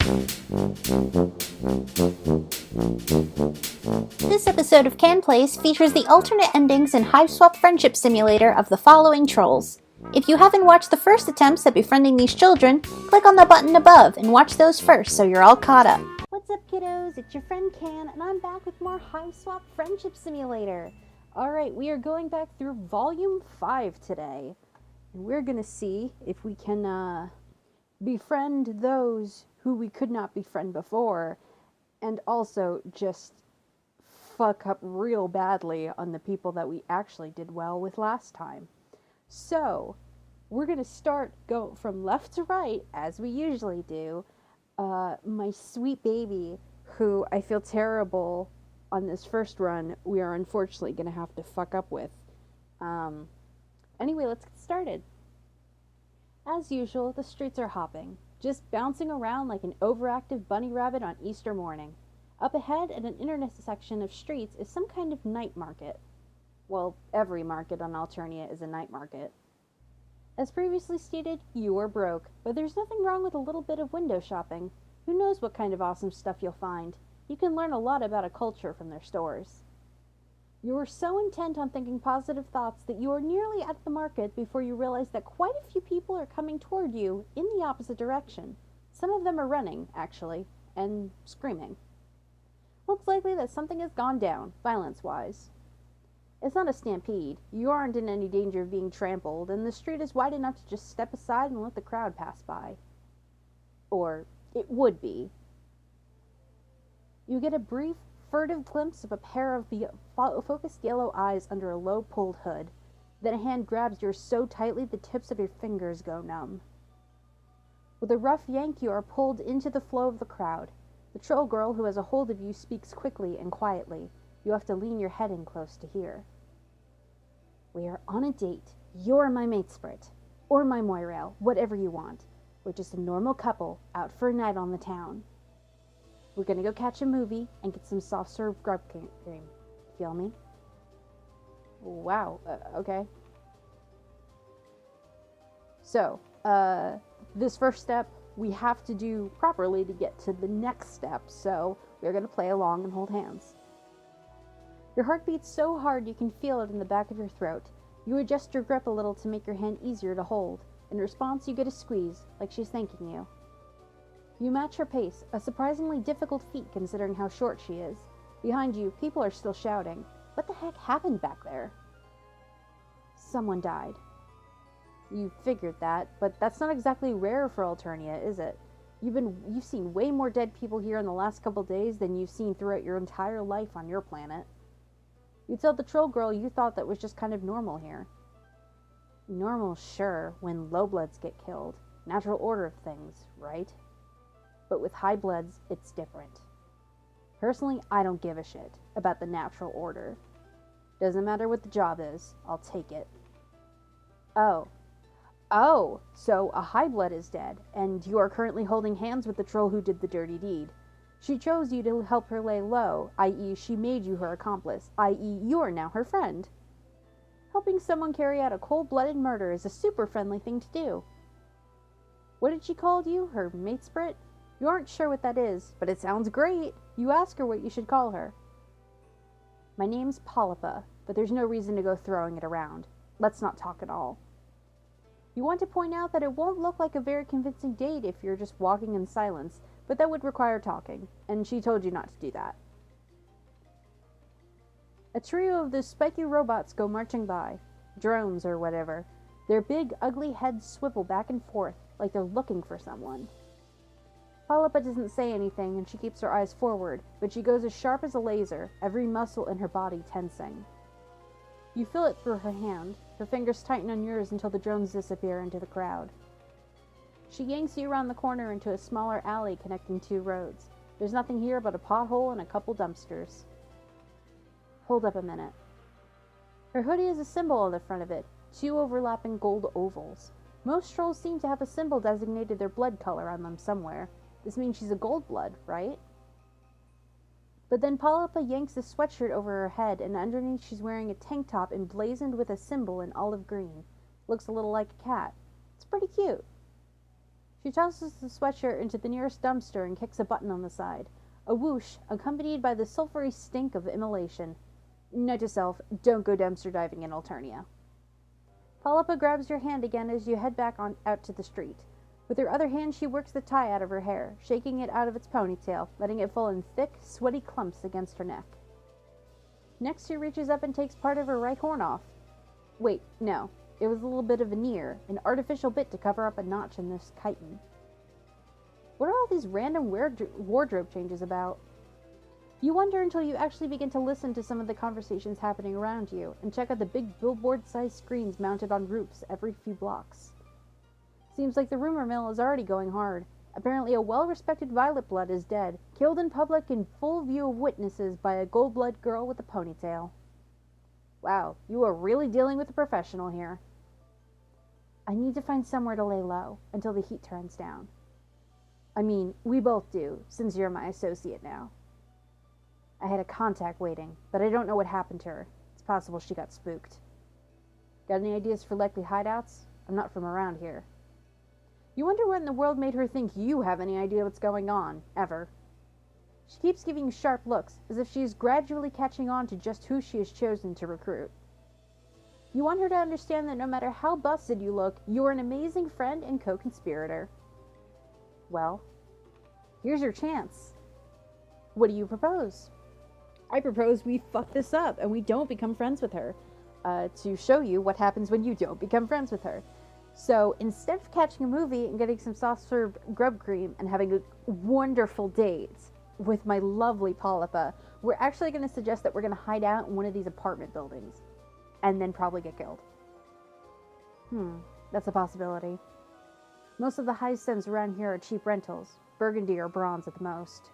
This episode of Can Plays features the alternate endings in Hiveswap Friendship Simulator of the following trolls. If you haven't watched the first attempts at befriending these children, click on the button above and watch those first so you're all caught up. What's up, kiddos? It's your friend Can, and I'm back with more Hiveswap Friendship Simulator. Alright, we are going back through Volume 5 today, and we're gonna see if we can, befriend those who we could not befriend before, and also just fuck up real badly on the people that we actually did well with last time. So, we're going to go from left to right, as we usually do. My sweet baby, who I feel terrible on this first run, we are unfortunately going to have to fuck up with. Anyway, let's get started. As usual, the streets are hopping, just bouncing around like an overactive bunny rabbit on Easter morning. Up ahead, at an intersection of streets, is some kind of night market. Well, every market on Alternia is a night market. As previously stated, you are broke, but there's nothing wrong with a little bit of window shopping. Who knows what kind of awesome stuff you'll find? You can learn a lot about a culture from their stores. You are so intent on thinking positive thoughts that you are nearly at the market before you realize that quite a few people are coming toward you in the opposite direction. Some of them are running, actually, and screaming. Looks likely that something has gone down, violence-wise. It's not a stampede. You aren't in any danger of being trampled, and the street is wide enough to just step aside and let the crowd pass by. Or, it would be. You get a brief, furtive glimpse of a pair of focused yellow eyes under a low-pulled hood. Then a hand grabs yours so tightly the tips of your fingers go numb. With a rough yank, you are pulled into the flow of the crowd. The troll girl who has a hold of you speaks quickly and quietly. You have to lean your head in close to hear. We are on a date. You're my matesprit. Or my moirail, whatever you want. We're just a normal couple out for a night on the town. We're gonna go catch a movie and get some soft-serve grub cream. Feel me? Wow, okay. So, this first step we have to do properly to get to the next step, so we're going to play along and hold hands. Your heart beats so hard you can feel it in the back of your throat. You adjust your grip a little to make your hand easier to hold. In response, you get a squeeze, like she's thanking you. You match her pace, a surprisingly difficult feat considering how short she is. Behind you, people are still shouting. What the heck happened back there? Someone died. You figured that, but that's not exactly rare for Alternia, is it? You've seen way more dead people here in the last couple days than you've seen throughout your entire life on your planet. You tell the troll girl you thought that was just kind of normal here. Normal, sure, when low-bloods get killed. Natural order of things, right? But with high-bloods, it's different. Personally, I don't give a shit about the natural order. Doesn't matter what the job is, I'll take it. Oh, so a high blood is dead, and you are currently holding hands with the troll who did the dirty deed. She chose you to help her lay low, i.e. she made you her accomplice, i.e. you are now her friend. Helping someone carry out a cold-blooded murder is a super friendly thing to do. What did she call you? Her matesprit? You aren't sure what that is, but it sounds great. You ask her what you should call her. My name's Polypa, but there's no reason to go throwing it around. Let's not talk at all. You want to point out that it won't look like a very convincing date if you're just walking in silence, but that would require talking, and she told you not to do that. A trio of those spiky robots go marching by. Drones or whatever. Their big, ugly heads swivel back and forth, like they're looking for someone. Polypa doesn't say anything, and she keeps her eyes forward, but she goes as sharp as a laser, every muscle in her body tensing. You feel it through her hand. Her fingers tighten on yours until the drones disappear into the crowd. She yanks you around the corner into a smaller alley connecting two roads. There's nothing here but a pothole and a couple dumpsters. Hold up a minute. Her hoodie has a symbol on the front of it, two overlapping gold ovals. Most trolls seem to have a symbol designated their blood color on them somewhere. This means she's a gold blood, right? But then Polypa yanks a sweatshirt over her head, and underneath she's wearing a tank top emblazoned with a symbol in olive green. Looks a little like a cat. It's pretty cute. She tosses the sweatshirt into the nearest dumpster and kicks a button on the side. A whoosh, accompanied by the sulphury stink of immolation. Note to self, don't go dumpster diving in Alternia. Polypa grabs your hand again as you head back out to the street. With her other hand, she works the tie out of her hair, shaking it out of its ponytail, letting it fall in thick, sweaty clumps against her neck. Next, she reaches up and takes part of her right horn off. Wait, no. It was a little bit of veneer, an artificial bit to cover up a notch in this chitin. What are all these random wardrobe changes about? You wonder until you actually begin to listen to some of the conversations happening around you, and check out the big billboard-sized screens mounted on roofs every few blocks. Seems like the rumor mill is already going hard. Apparently a well-respected Violet Blood is dead, killed in public in full view of witnesses by a gold-blood girl with a ponytail. Wow, you are really dealing with a professional here. I need to find somewhere to lay low, until the heat turns down. I mean, we both do, since you're my associate now. I had a contact waiting, but I don't know what happened to her. It's possible she got spooked. Got any ideas for likely hideouts? I'm not from around here. You wonder what in the world made her think you have any idea what's going on, ever. She keeps giving you sharp looks, as if she is gradually catching on to just who she has chosen to recruit. You want her to understand that no matter how busted you look, you are an amazing friend and co-conspirator. Well, here's your chance. What do you propose? I propose we fuck this up and we don't become friends with her, to show you what happens when you don't become friends with her. So instead of catching a movie and getting some soft-serve grub cream and having a wonderful date with my lovely Polypa, we're actually going to suggest that we're going to hide out in one of these apartment buildings and then probably get killed. That's a possibility. Most of the Hivesims around here are cheap rentals, burgundy or bronze at the most.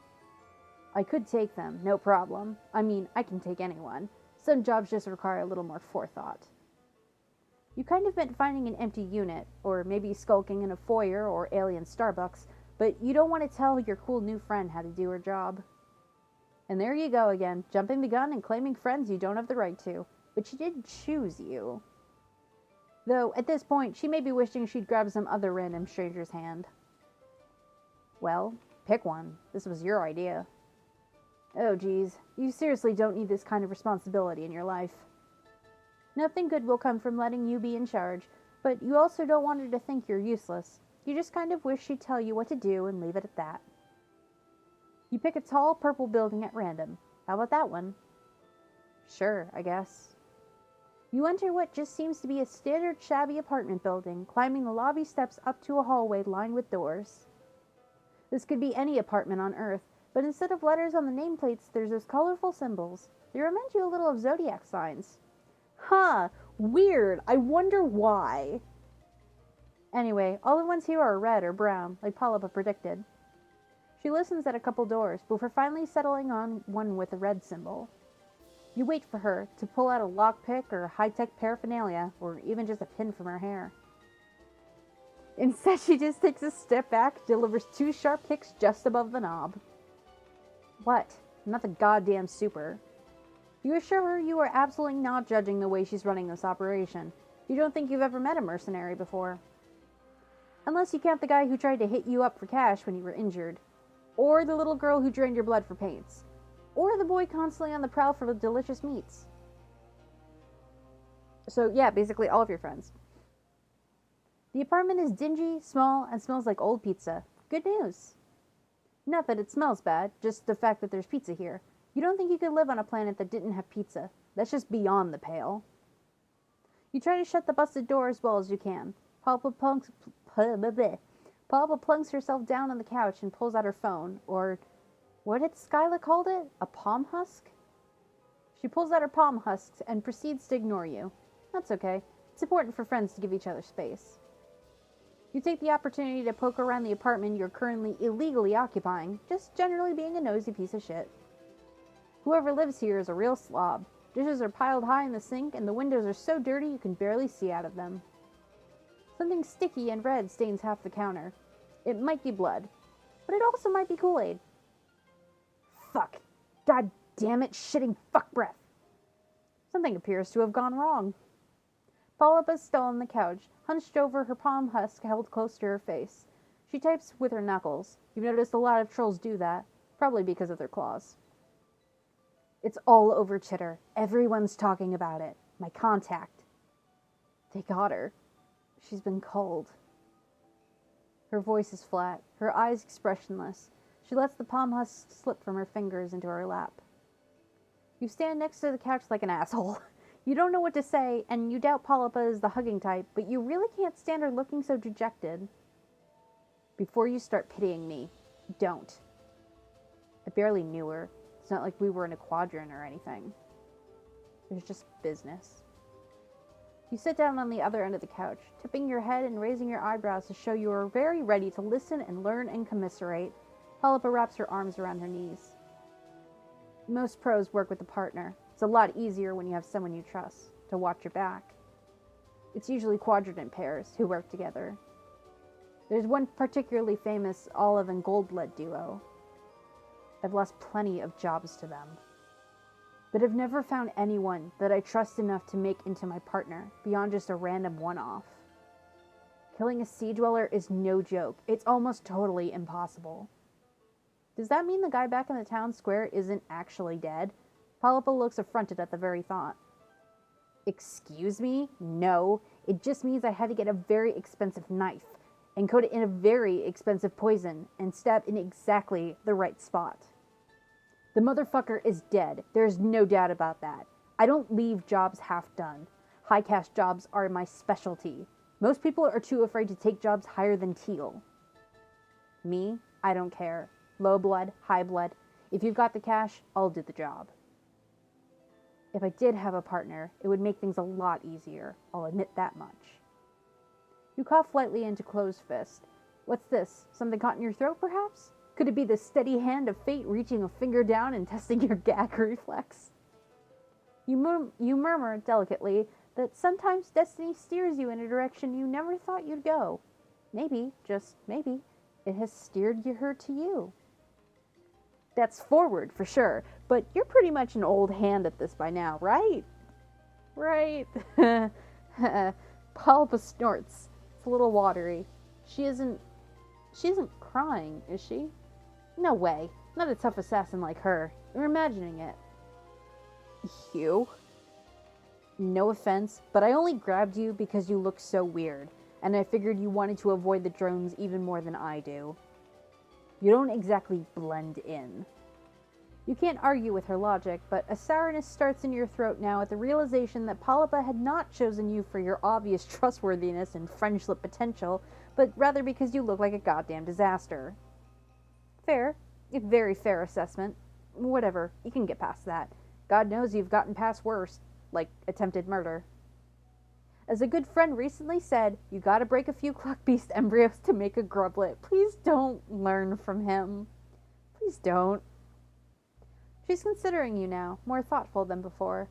I could take them, no problem. I mean, I can take anyone. Some jobs just require a little more forethought. You kind of meant finding an empty unit, or maybe skulking in a foyer or alien Starbucks, but you don't want to tell your cool new friend how to do her job. And there you go again, jumping the gun and claiming friends you don't have the right to. But she did choose you. Though, at this point, she may be wishing she'd grabbed some other random stranger's hand. Well, pick one. This was your idea. Oh geez, you seriously don't need this kind of responsibility in your life. Nothing good will come from letting you be in charge, but you also don't want her to think you're useless. You just kind of wish she'd tell you what to do and leave it at that. You pick a tall purple building at random. How about that one? Sure, I guess. You enter what just seems to be a standard shabby apartment building, climbing the lobby steps up to a hallway lined with doors. This could be any apartment on Earth, but instead of letters on the nameplates, there's those colorful symbols. They remind you a little of zodiac signs. Huh, weird. I wonder why. Anyway, all the ones here are red or brown, like Polypa predicted. She listens at a couple doors, before finally settling on one with a red symbol. You wait for her to pull out a lockpick or high-tech paraphernalia, or even just a pin from her hair. Instead, she just takes a step back, delivers 2 sharp kicks just above the knob. What? I'm not the goddamn super. You assure her you are absolutely not judging the way she's running this operation. You don't think you've ever met a mercenary before. Unless you count the guy who tried to hit you up for cash when you were injured. Or the little girl who drained your blood for paints. Or the boy constantly on the prowl for delicious meats. So yeah, basically all of your friends. The apartment is dingy, small, and smells like old pizza. Good news. Not that it smells bad, just the fact that there's pizza here. You don't think you could live on a planet that didn't have pizza. That's just beyond the pale. You try to shut the busted door as well as you can. Polypa plunks herself down on the couch and pulls out her phone, or what had Skyla called it? A palm husk? She pulls out her palm husks and proceeds to ignore you. That's okay. It's important for friends to give each other space. You take the opportunity to poke around the apartment you're currently illegally occupying, just generally being a nosy piece of shit. Whoever lives here is a real slob. Dishes are piled high in the sink, and the windows are so dirty you can barely see out of them. Something sticky and red stains half the counter. It might be blood, but it also might be Kool-Aid. Fuck. God damn it, shitting fuck breath. Something appears to have gone wrong. Polypa's still on the couch, hunched over, her palm husk held close to her face. She types with her knuckles. You've noticed a lot of trolls do that, probably because of their claws. It's all over Chitter. Everyone's talking about it. My contact. They got her. She's been culled. Her voice is flat, her eyes expressionless. She lets the palm husk slip from her fingers into her lap. You stand next to the couch like an asshole. You don't know what to say, and you doubt Polypa is the hugging type, but you really can't stand her looking so dejected. Before you start pitying me, don't. I barely knew her. It's not like we were in a quadrant or anything. There's just business. You sit down on the other end of the couch, tipping your head and raising your eyebrows to show you are very ready to listen and learn and commiserate. Polypa wraps her arms around her knees. Most pros work with a partner. It's a lot easier when you have someone you trust to watch your back. It's usually quadrant pairs who work together. There's one particularly famous olive and gold-lead duo. I've lost plenty of jobs to them, but I've never found anyone that I trust enough to make into my partner beyond just a random one-off. Killing a sea dweller is no joke. It's almost totally impossible. Does that mean the guy back in the town square isn't actually dead? Polypa looks affronted at the very thought. Excuse me? No. It just means I had to get a very expensive knife and coat it in a very expensive poison and stab in exactly the right spot. The motherfucker is dead. There's no doubt about that. I don't leave jobs half done. High cash jobs are my specialty. Most people are too afraid to take jobs higher than teal. Me? I don't care. Low blood, high blood. If you've got the cash, I'll do the job. If I did have a partner, it would make things a lot easier. I'll admit that much. You cough lightly into closed fist. What's this? Something caught in your throat, perhaps? Could it be the steady hand of fate reaching a finger down and testing your gag reflex? You murmur delicately that sometimes destiny steers you in a direction you never thought you'd go. Maybe, just maybe, it has steered her to you. That's forward, for sure, but you're pretty much an old hand at this by now, right? Right. Polypa snorts. It's a little watery. She isn't crying, is she? No way. Not a tough assassin like her. You're imagining it. You? No offense, but I only grabbed you because you look so weird, and I figured you wanted to avoid the drones even more than I do. You don't exactly blend in. You can't argue with her logic, but a sourness starts in your throat now at the realization that Polypa had not chosen you for your obvious trustworthiness and friendship potential, but rather because you look like a goddamn disaster. Fair. A very fair assessment. Whatever, you can get past that. God knows you've gotten past worse, like attempted murder. As a good friend recently said, you gotta break a few clock beast embryos to make a grublet. Please don't learn from him. Please don't. She's considering you now, more thoughtful than before.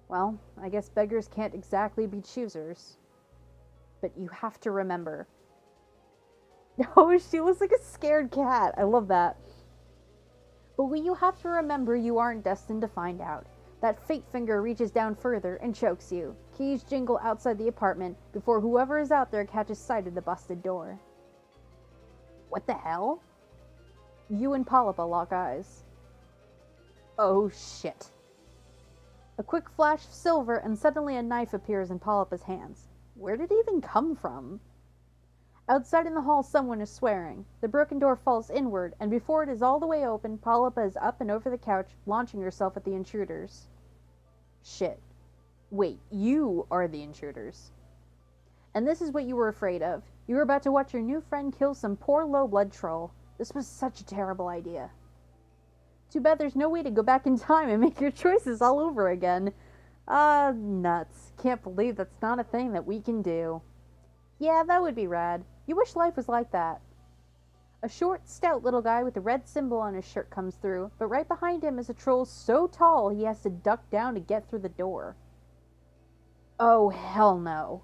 Well, I guess beggars can't exactly be choosers. But you have to remember. Oh, she looks like a scared cat. I love that. But what you have to remember, you aren't destined to find out. That fate finger reaches down further and chokes you. Keys jingle outside the apartment before whoever is out there catches sight of the busted door. What the hell? You and Polypa lock eyes. Oh shit. A quick flash of silver and suddenly a knife appears in Polypa's hands. Where did it even come from? Outside in the hall someone is swearing. The broken door falls inward, and before it is all the way open, Polypa is up and over the couch, launching herself at the intruders. Shit. Wait, you are the intruders. And this is what you were afraid of. You were about to watch your new friend kill some poor low-blood troll. This was such a terrible idea. Too bad there's no way to go back in time and make your choices all over again. Nuts. Can't believe that's not a thing that we can do. Yeah, that would be rad. You wish life was like that. A short, stout little guy with a red symbol on his shirt comes through, but right behind him is a troll so tall he has to duck down to get through the door. Oh, hell no.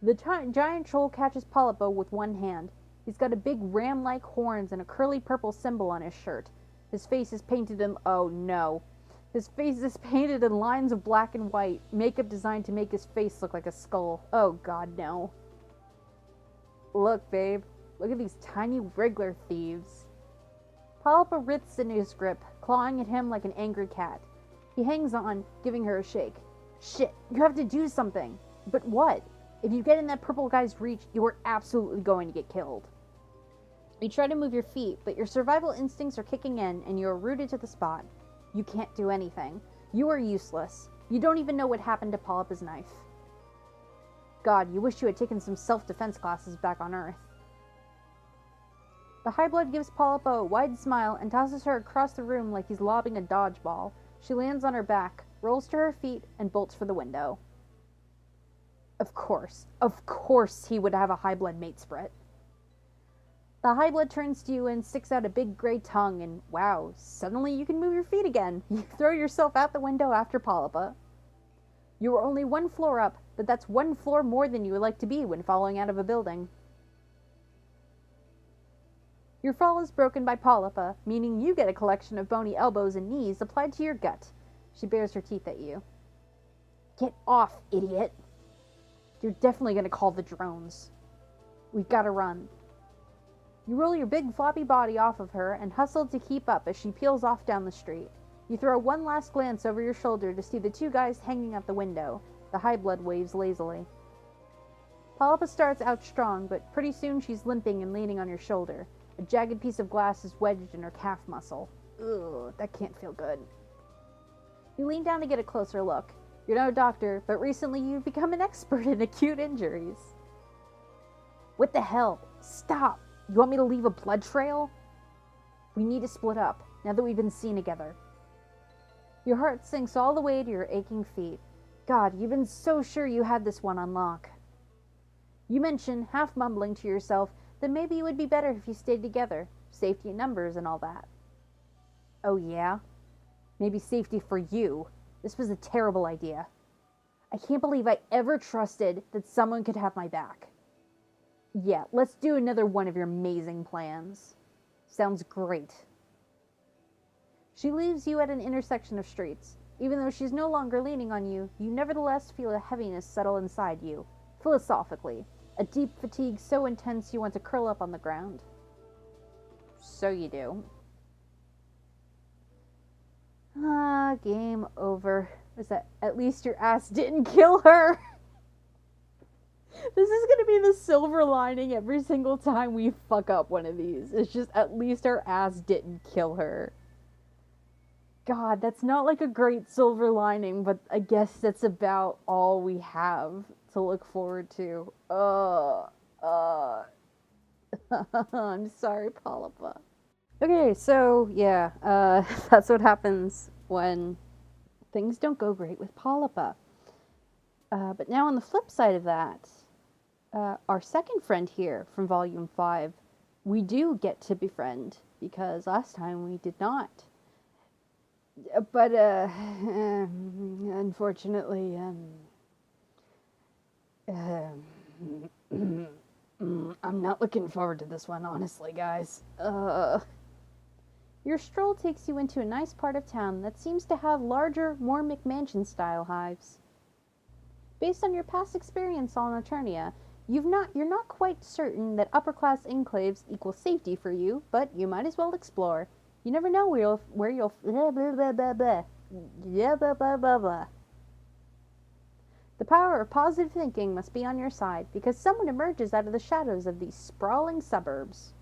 The giant troll catches Polypa with one hand. He's got a big ram-like horns and a curly purple symbol on his shirt. His face is painted in... oh, no. His face is painted in lines of black and white, makeup designed to make his face look like a skull. Oh, God, no. Look, babe. Look at these tiny wriggler thieves. Polypa writhes into his grip, clawing at him like an angry cat. He hangs on, giving her a shake. Shit, you have to do something. But what? If you get in that purple guy's reach, you are absolutely going to get killed. You try to move your feet, but your survival instincts are kicking in and you are rooted to the spot. You can't do anything. You are useless. You don't even know what happened to Polypa's knife. God, you wish you had taken some self-defense classes back on Earth. The Highblood gives Polypa a wide smile and tosses her across the room like he's lobbing a dodgeball. She lands on her back, rolls to her feet, and bolts for the window. Of course he would have a Highblood mate split. The Highblood turns to you and sticks out a big gray tongue, and wow, suddenly you can move your feet again. You throw yourself out the window after Polypa. You are only 1 floor up, but that's 1 floor more than you would like to be when falling out of a building. Your fall is broken by Polypa, meaning you get a collection of bony elbows and knees applied to your gut. She bares her teeth at you. Get off, idiot! You're definitely going to call the drones. We've got to run. You roll your big floppy body off of her and hustle to keep up as she peels off down the street. You throw one last glance over your shoulder to see the 2 guys hanging out the window. The Highblood waves lazily. Polypa starts out strong, but pretty soon she's limping and leaning on your shoulder. A jagged piece of glass is wedged in her calf muscle. Ugh, that can't feel good. You lean down to get a closer look. You're no doctor, but recently you've become an expert in acute injuries. What the hell? Stop! You want me to leave a blood trail? We need to split up, now that we've been seen together. Your heart sinks all the way to your aching feet. God, you've been so sure you had this one on lock. You mention, half mumbling to yourself, that maybe it would be better if you stayed together. Safety in numbers and all that. Oh yeah? Maybe safety for you. This was a terrible idea. I can't believe I ever trusted that someone could have my back. Yeah, let's do another one of your amazing plans. Sounds great. She leaves you at an intersection of streets. Even though she's no longer leaning on you, you nevertheless feel a heaviness settle inside you. Philosophically. A deep fatigue so intense you want to curl up on the ground. So you do. Ah, game over. Was that at least your ass didn't kill her? This is gonna be the silver lining every single time we fuck up one of these. It's just at least our ass didn't kill her. God, that's not like a great silver lining, but I guess that's about all we have to look forward to. I'm sorry, Polypa. Okay, so, yeah, that's what happens when things don't go great with Polypa. But now on the flip side of that, our second friend here from Volume 5, we do get to befriend, because last time we did not. But, unfortunately, I'm not looking forward to this one, honestly, guys. Your stroll takes you into a nice part of town that seems to have larger, more McMansion-style hives. Based on your past experience on Eternia, you're not quite certain that upper-class enclaves equal safety for you, but you might as well explore. You never know where you'll blah, blah, blah, blah, blah. Yeah, blah, blah, blah, blah. The power of positive thinking must be on your side, because someone emerges out of the shadows of these sprawling suburbs.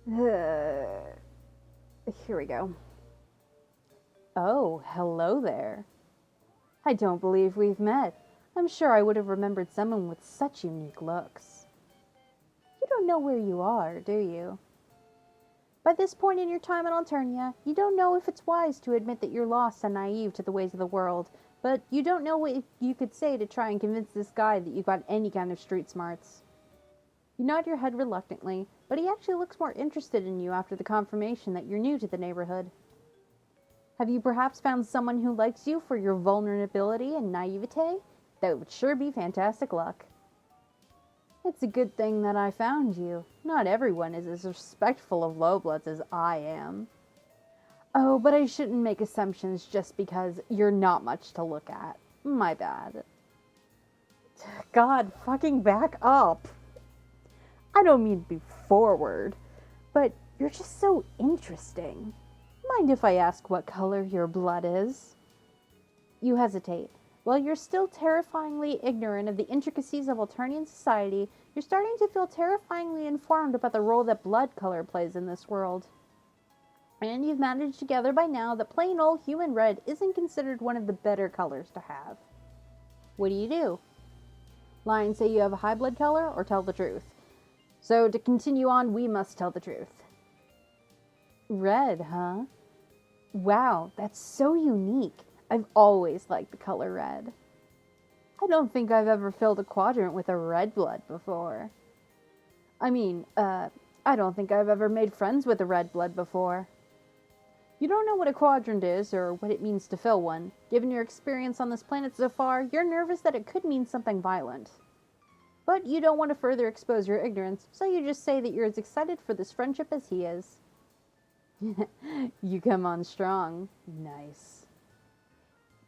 Here we go. Oh, hello there. I don't believe we've met. I'm sure I would have remembered someone with such unique looks. You don't know where you are, do you? By this point in your time in Alternia, you don't know if it's wise to admit that you're lost and naive to the ways of the world, but you don't know what you could say to try and convince this guy that you've got any kind of street smarts. You nod your head reluctantly, but he actually looks more interested in you after the confirmation that you're new to the neighborhood. Have you perhaps found someone who likes you for your vulnerability and naivete? That would sure be fantastic luck. It's a good thing that I found you. Not everyone is as respectful of lowbloods as I am. Oh, but I shouldn't make assumptions just because you're not much to look at. My bad. God, fucking back up. I don't mean to be forward, but you're just so interesting. Mind if I ask what color your blood is? You hesitate. While you're still terrifyingly ignorant of the intricacies of Alternian society, you're starting to feel terrifyingly informed about the role that blood color plays in this world. And you've managed to gather by now that plain old human red isn't considered one of the better colors to have. What do? Lie and say you have a high blood color, or tell the truth? So to continue on, we must tell the truth. Red, huh? Wow, that's so unique. I've always liked the color red. I don't think I've ever filled a quadrant with a red blood before. I don't think I've ever made friends with a red blood before. You don't know what a quadrant is, or what it means to fill one. Given your experience on this planet so far, you're nervous that it could mean something violent. But you don't want to further expose your ignorance, so you just say that you're as excited for this friendship as he is. You come on strong. Nice.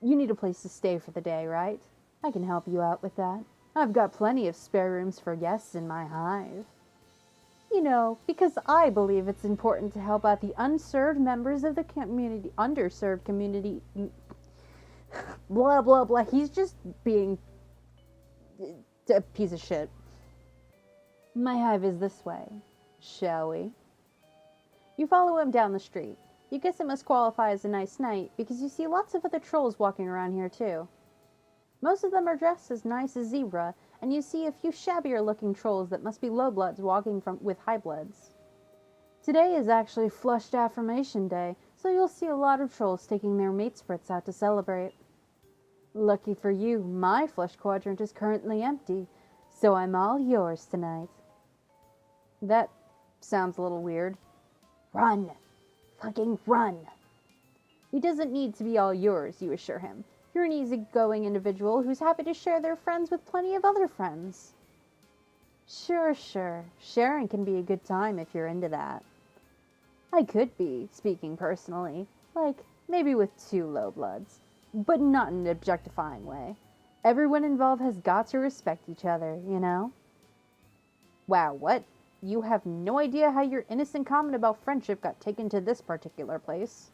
You need a place to stay for the day, right? I can help you out with that. I've got plenty of spare rooms for guests in my hive. You know, because I believe it's important to help out the unserved members of the community, underserved community. Blah, blah, blah. He's just being a piece of shit. My hive is this way. Shall we? You follow him down the street. You guess it must qualify as a nice night, because you see lots of other trolls walking around here too. Most of them are dressed as nice as Zebruh, and you see a few shabbier looking trolls that must be low-bloods walking with high-bloods. Today is actually Flushed Affirmation Day, so you'll see a lot of trolls taking their mate sprits out to celebrate. Lucky for you, my flush quadrant is currently empty, so I'm all yours tonight. That sounds a little weird. Run! Fucking run! He doesn't need to be all yours, you assure him. You're an easygoing individual who's happy to share their friends with plenty of other friends. Sure. Sharing can be a good time if you're into that. I could be, speaking personally. Like, maybe with 2 low-bloods. But not in an objectifying way. Everyone involved has got to respect each other, you know? Wow, what? You have no idea how your innocent comment about friendship got taken to this particular place.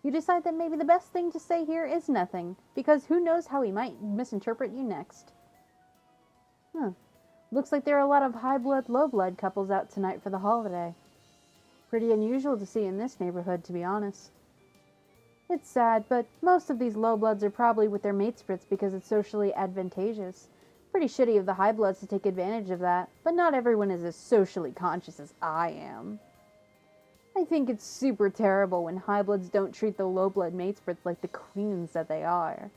You decide that maybe the best thing to say here is nothing, because who knows how he might misinterpret you next. Looks like there are a lot of high-blood, low-blood couples out tonight for the holiday. Pretty unusual to see in this neighborhood, to be honest. It's sad, but most of these low-bloods are probably with their mate sprits because it's socially advantageous. Pretty shitty of the high-bloods to take advantage of that, but not everyone is as socially conscious as I am. I think it's super terrible when high-bloods don't treat the low-blood mate sprits like the queens that they are.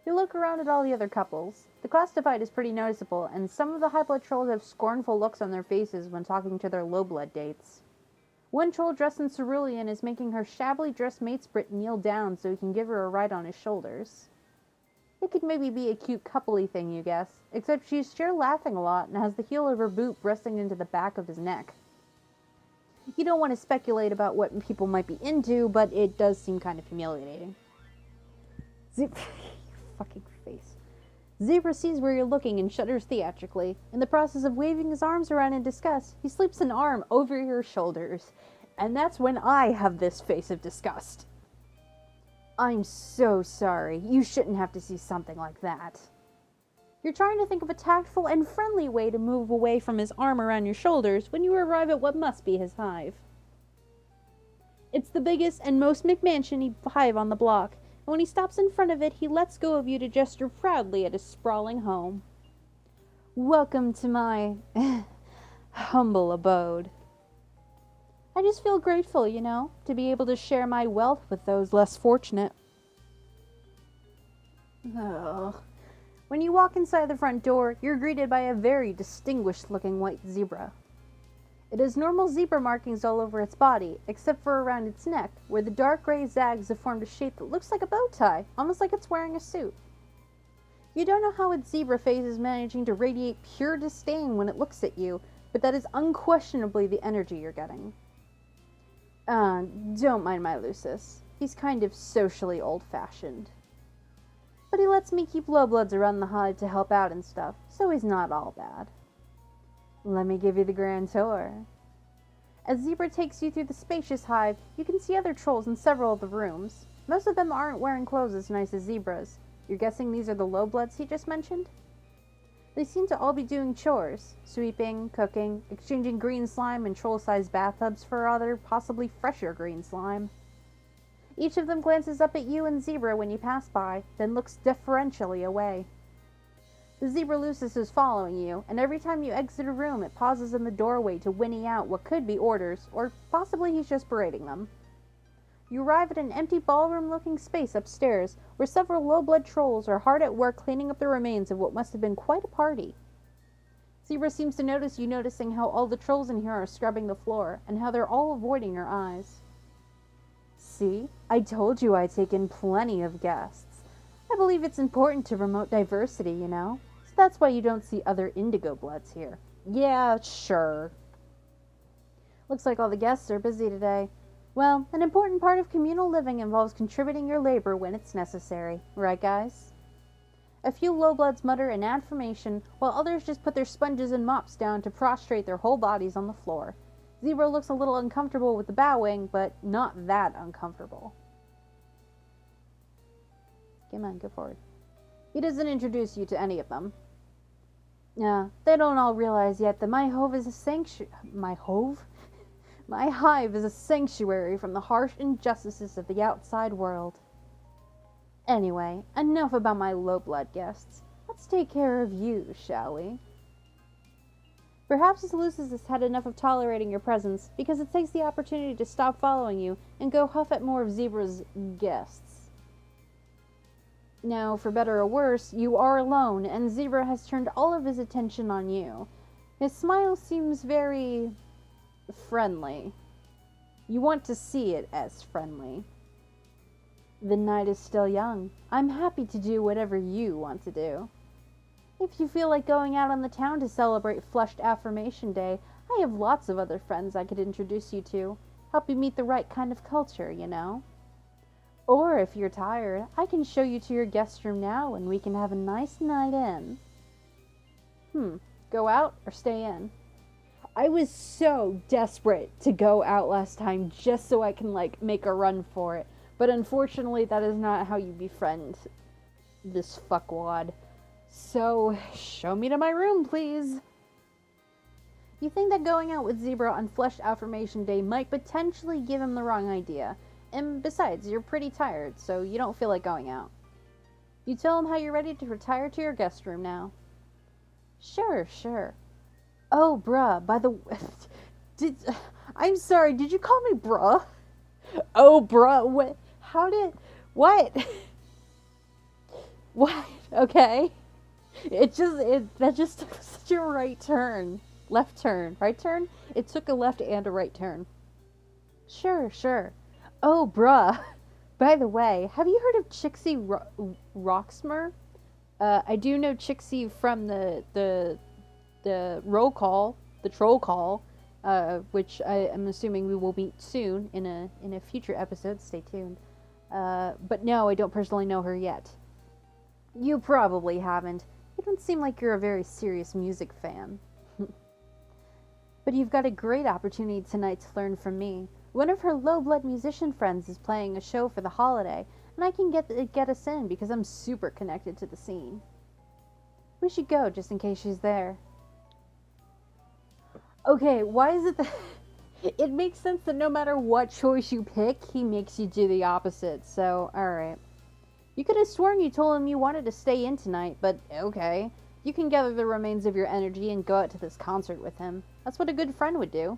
You look around at all the other couples. The class divide is pretty noticeable, and some of the high-blood trolls have scornful looks on their faces when talking to their low-blood dates. One troll dressed in cerulean is making her shabbily dressed mate sprit kneel down so he can give her a ride on his shoulders. It could maybe be a cute coupley thing, you guess, except she's sure laughing a lot and has the heel of her boot resting into the back of his neck. You don't want to speculate about what people might be into, but it does seem kind of humiliating. Fucking face. Zebruh sees where you're looking and shudders theatrically. In the process of waving his arms around in disgust, he slips an arm over your shoulders. And that's when I have this face of disgust. I'm so sorry. You shouldn't have to see something like that. You're trying to think of a tactful and friendly way to move away from his arm around your shoulders when you arrive at what must be his hive. It's the biggest and most McMansion-y hive on the block, and when he stops in front of it, he lets go of you to gesture proudly at his sprawling home. Welcome to my humble abode. I just feel grateful, you know, to be able to share my wealth with those less fortunate. Ugh. When you walk inside the front door, you're greeted by a very distinguished-looking white zebra. It has normal zebra markings all over its body, except for around its neck, where the dark gray zags have formed a shape that looks like a bow tie, almost like it's wearing a suit. You don't know how its zebra face is managing to radiate pure disdain when it looks at you, but that is unquestionably the energy you're getting. Don't mind my Lucis. He's kind of socially old-fashioned. But he lets me keep lowbloods around the hive to help out and stuff, so he's not all bad. Let me give you the grand tour. As Zebruh takes you through the spacious hive, you can see other trolls in several of the rooms. Most of them aren't wearing clothes as nice as Zebruh's. You're guessing these are the lowbloods he just mentioned? They seem to all be doing chores, sweeping, cooking, exchanging green slime in troll-sized bathtubs for other, possibly fresher green slime. Each of them glances up at you and Zebruh when you pass by, then looks deferentially away. The Zebruh Lucis is following you, and every time you exit a room it pauses in the doorway to whinny out what could be orders, or possibly he's just berating them. You arrive at an empty ballroom-looking space upstairs, where several low-blood trolls are hard at work cleaning up the remains of what must have been quite a party. Zebruh seems to notice you noticing how all the trolls in here are scrubbing the floor, and how they're all avoiding your eyes. See? I told you I'd take in plenty of guests. I believe it's important to promote diversity, you know? So that's why you don't see other indigo bloods here. Yeah, sure. Looks like all the guests are busy today. Well, an important part of communal living involves contributing your labor when it's necessary. Right, guys? A few lowbloods mutter an affirmation, while others just put their sponges and mops down to prostrate their whole bodies on the floor. Zebruh looks a little uncomfortable with the bowing, but not that uncomfortable. Come on, go forward. He doesn't introduce you to any of them. They don't all realize yet that my hive is a sanctuary from the harsh injustices of the outside world. Anyway, enough about my low-blood guests. Let's take care of you, shall we? Perhaps his Lucis has had enough of tolerating your presence, because it takes the opportunity to stop following you and go huff at more of Zebruh's guests. Now, for better or worse, you are alone, and Zebruh has turned all of his attention on you. His smile seems very friendly. You want to see it as friendly. The night is still young. I'm happy to do whatever you want to do. If you feel like going out on the town to celebrate Flushed Affirmation Day, I have lots of other friends I could introduce you to. Help you meet the right kind of culture, you know? Or if you're tired, I can show you to your guest room now and we can have a nice night in. Go out or stay in? I was so desperate to go out last time just so I can, make a run for it. But unfortunately, that is not how you befriend this fuckwad. So, show me to my room, please. You think that going out with Zebruh on Flushed Affirmation Day might potentially give him the wrong idea. And besides, you're pretty tired, so you don't feel like going out. You tell him how you're ready to retire to your guest room now. Sure. Oh, bruh, by the way, I'm sorry, did you call me bruh? Oh, bruh, what? What? What? Okay. That just took such a right turn. Left turn. Right turn? It took a left and a right turn. Sure. Oh, bruh. By the way, have you heard of Chixie Roxmer? I do know Chixie from the roll call, the troll call, which I am assuming we will meet soon in a future episode. Stay tuned. But no, I don't personally know her yet. You probably haven't. You don't seem like you're a very serious music fan. But you've got a great opportunity tonight to learn from me. One of her low-blood musician friends is playing a show for the holiday, and I can get us in because I'm super connected to the scene. We should go just in case she's there. Okay, why is it that... It makes sense that no matter what choice you pick, he makes you do the opposite, so alright. You could have sworn you told him you wanted to stay in tonight, but okay. You can gather the remains of your energy and go out to this concert with him. That's what a good friend would do.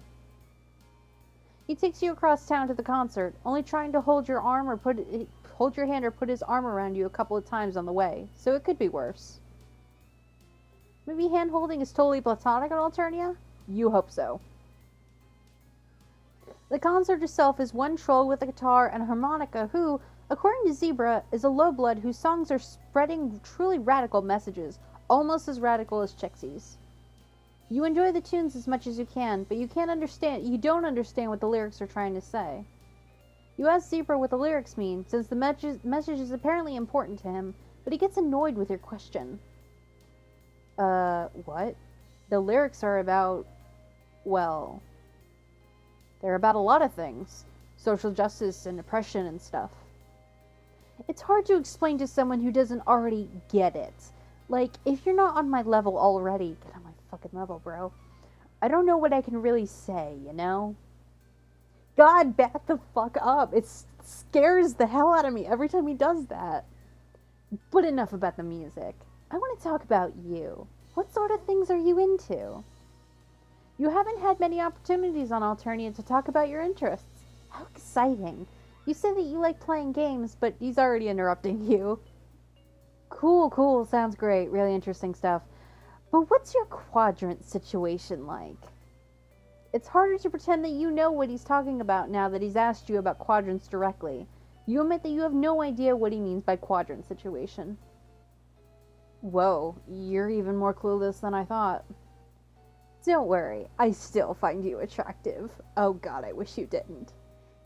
He takes you across town to the concert, only trying to hold your arm or hold your hand or put his arm around you a couple of times on the way, so it could be worse. Maybe hand-holding is totally platonic in Alternia? You hope so. The concert itself is one troll with a guitar and a harmonica who, according to Zebruh, is a lowblood whose songs are spreading truly radical messages, almost as radical as Chixie's. You enjoy the tunes as much as you can, but you don't understand what the lyrics are trying to say. You ask Zebruh what the lyrics mean, since the message is apparently important to him, but he gets annoyed with your question. What? The lyrics are about, well, they're about a lot of things. Social justice and oppression and stuff. It's hard to explain to someone who doesn't already get it. Like, if you're not on my level already, get on my fucking level, bro. I don't know what I can really say, you know? God, back the fuck up. It scares the hell out of me every time he does that. But enough about the music. I want to talk about you. What sort of things are you into? You haven't had many opportunities on Alternia to talk about your interests. How exciting. You said that you like playing games, but he's already interrupting you. Cool, sounds great. Really interesting stuff. But what's your quadrant situation like? It's harder to pretend that you know what he's talking about now that he's asked you about quadrants directly. You admit that you have no idea what he means by quadrant situation. Whoa, you're even more clueless than I thought. Don't worry, I still find you attractive. Oh god, I wish you didn't.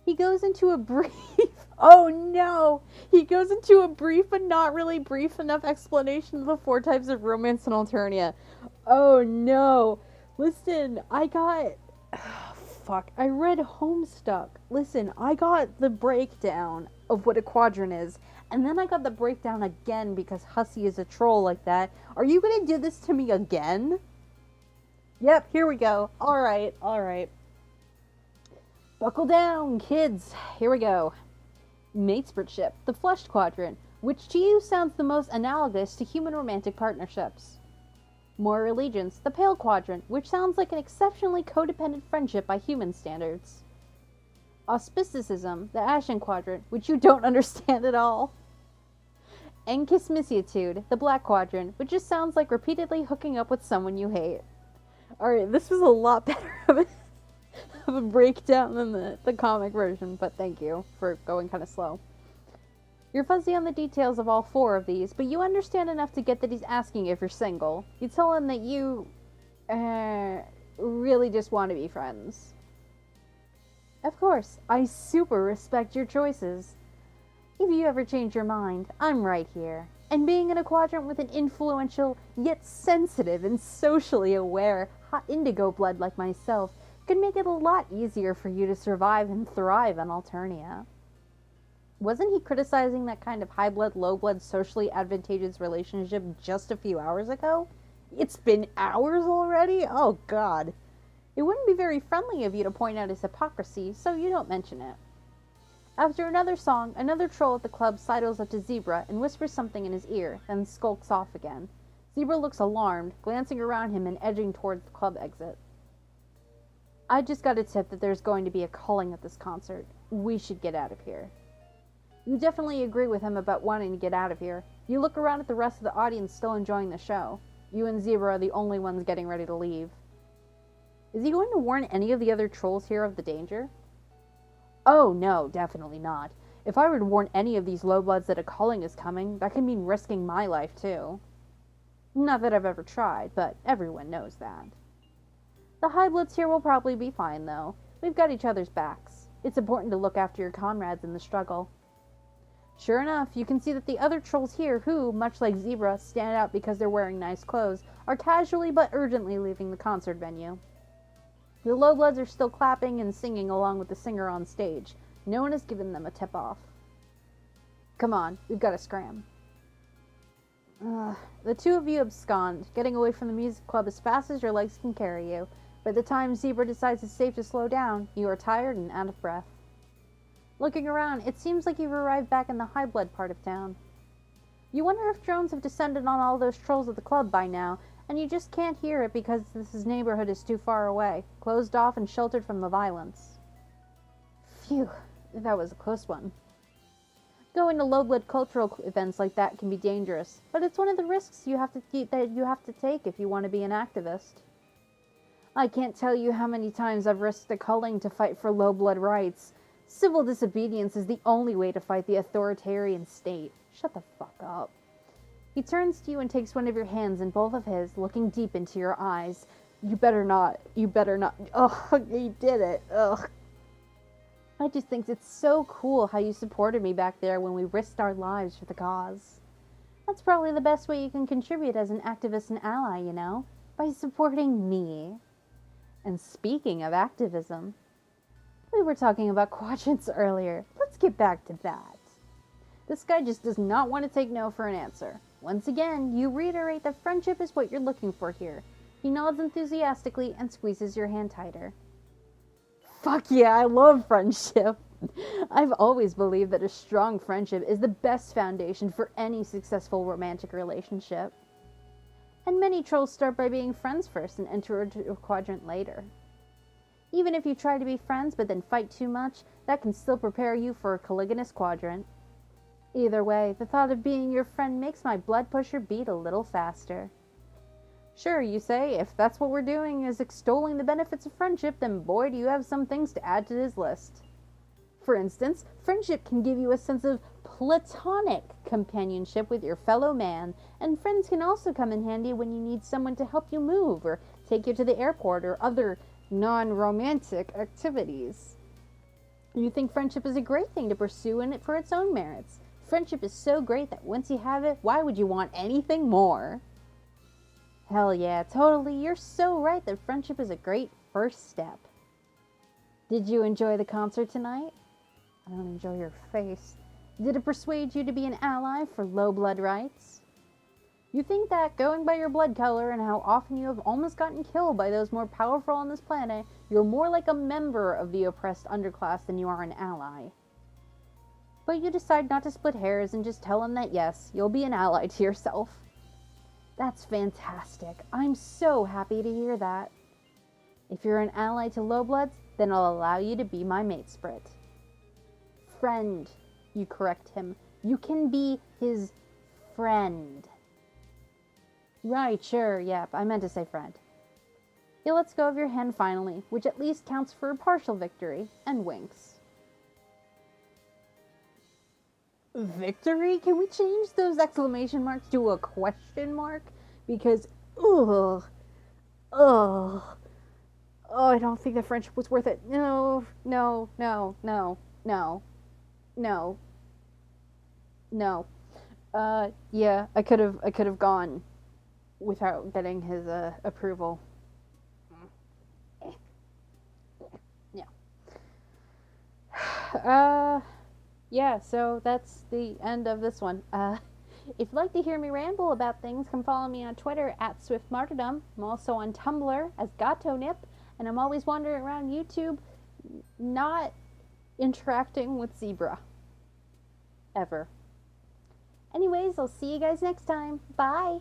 He goes into a brief... Oh no! He goes into a brief but not really brief enough explanation of the 4 types of romance in Alternia. Oh no! Listen, I got... Fuck, I read Homestuck. Listen, I got the breakdown of what a quadrant is, and then I got the breakdown again because Hussy is a troll like that. Are you gonna do this to me again? Yep, here we go. Alright. Buckle down, kids. Here we go. Matespership, the flushed quadrant, which to you sounds the most analogous to human romantic partnerships. Moral allegiance, the pale quadrant, which sounds like an exceptionally codependent friendship by human standards. Auspicicism, the ashen quadrant, which you don't understand at all. Enkismisiitude, the black quadrant, which just sounds like repeatedly hooking up with someone you hate. Alright, this was a lot better of a breakdown than the comic version, but thank you for going kind of slow. You're fuzzy on the details of all 4 of these, but you understand enough to get that he's asking if you're single. You tell him that you, really just want to be friends. Of course, I super respect your choices. If you ever change your mind, I'm right here. And being in a quadrant with an influential, yet sensitive and socially aware hot indigo blood like myself could make it a lot easier for you to survive and thrive on Alternia. Wasn't he criticizing that kind of high blood, low blood, socially advantageous relationship just a few hours ago? It's been hours already? Oh god. It wouldn't be very friendly of you to point out his hypocrisy, so you don't mention it. After another song, another troll at the club sidles up to Zebruh and whispers something in his ear, then skulks off again. Zebruh looks alarmed, glancing around him and edging towards the club exit. I just got a tip that there's going to be a culling at this concert. We should get out of here. You definitely agree with him about wanting to get out of here. You look around at the rest of the audience still enjoying the show. You and Zebruh are the only ones getting ready to leave. Is he going to warn any of the other trolls here of the danger? Oh no, definitely not. If I were to warn any of these lowbloods that a culling is coming, that could mean risking my life too. Not that I've ever tried, but everyone knows that. The highbloods here will probably be fine though. We've got each other's backs. It's important to look after your comrades in the struggle. Sure enough, you can see that the other trolls here who, much like Zebruh, stand out because they're wearing nice clothes, are casually but urgently leaving the concert venue. The lowbloods are still clapping and singing along with the singer on stage. No one has given them a tip-off. Come on, we've got to scram. The 2 of you abscond, getting away from the music club as fast as your legs can carry you. By the time Zebruh decides it's safe to slow down, you are tired and out of breath. Looking around, it seems like you've arrived back in the high blood part of town. You wonder if drones have descended on all those trolls at the club by now, and you just can't hear it because this neighborhood is too far away, closed off and sheltered from the violence. Phew, that was a close one. Going to low-blood cultural events like that can be dangerous, but it's one of the risks that you have to take if you want to be an activist. I can't tell you how many times I've risked a culling to fight for low-blood rights. Civil disobedience is the only way to fight the authoritarian state. Shut the fuck up. He turns to you and takes one of your hands in both of his, looking deep into your eyes. You better not. Ugh, he did it. Ugh. I just think it's so cool how you supported me back there when we risked our lives for the cause. That's probably the best way you can contribute as an activist and ally, you know, by supporting me. And speaking of activism, we were talking about quadrants earlier. Let's get back to that. This guy just does not want to take no for an answer. Once again, you reiterate that friendship is what you're looking for here. He nods enthusiastically and squeezes your hand tighter. Fuck yeah, I love friendship. I've always believed that a strong friendship is the best foundation for any successful romantic relationship. And many trolls start by being friends first and enter into a quadrant later. Even if you try to be friends but then fight too much, that can still prepare you for a colligonous quadrant. Either way, the thought of being your friend makes my blood pusher beat a little faster. Sure, you say, if that's what we're doing is extolling the benefits of friendship, then boy do you have some things to add to this list. For instance, friendship can give you a sense of platonic companionship with your fellow man, and friends can also come in handy when you need someone to help you move or take you to the airport or other non-romantic activities. You think friendship is a great thing to pursue in it for its own merits. Friendship is so great that once you have it, why would you want anything more? Hell yeah, totally, you're so right that friendship is a great first step. Did you enjoy the concert tonight? I don't enjoy your face. Did it persuade you to be an ally for low blood rights? You think that, going by your blood color and how often you have almost gotten killed by those more powerful on this planet, you're more like a member of the oppressed underclass than you are an ally. But you decide not to split hairs and just tell them that yes, you'll be an ally to yourself. That's fantastic. I'm so happy to hear that. If you're an ally to lowbloods, then I'll allow you to be my mate sprit. Friend, you correct him. You can be his friend. Right, sure, yep, I meant to say friend. He lets go of your hand finally, which at least counts for a partial victory, and winks. Victory? Can we change those exclamation marks to a question mark? Because, oh, I don't think the friendship was worth it. No. Yeah, I could have gone without getting his approval. Yeah. Yeah, so that's the end of this one. If you'd like to hear me ramble about things, come follow me on Twitter at SwiftMartyrdom. I'm also on Tumblr as GatoNip, and I'm always wandering around YouTube, not interacting with Zebruh. Ever. Anyways, I'll see you guys next time. Bye!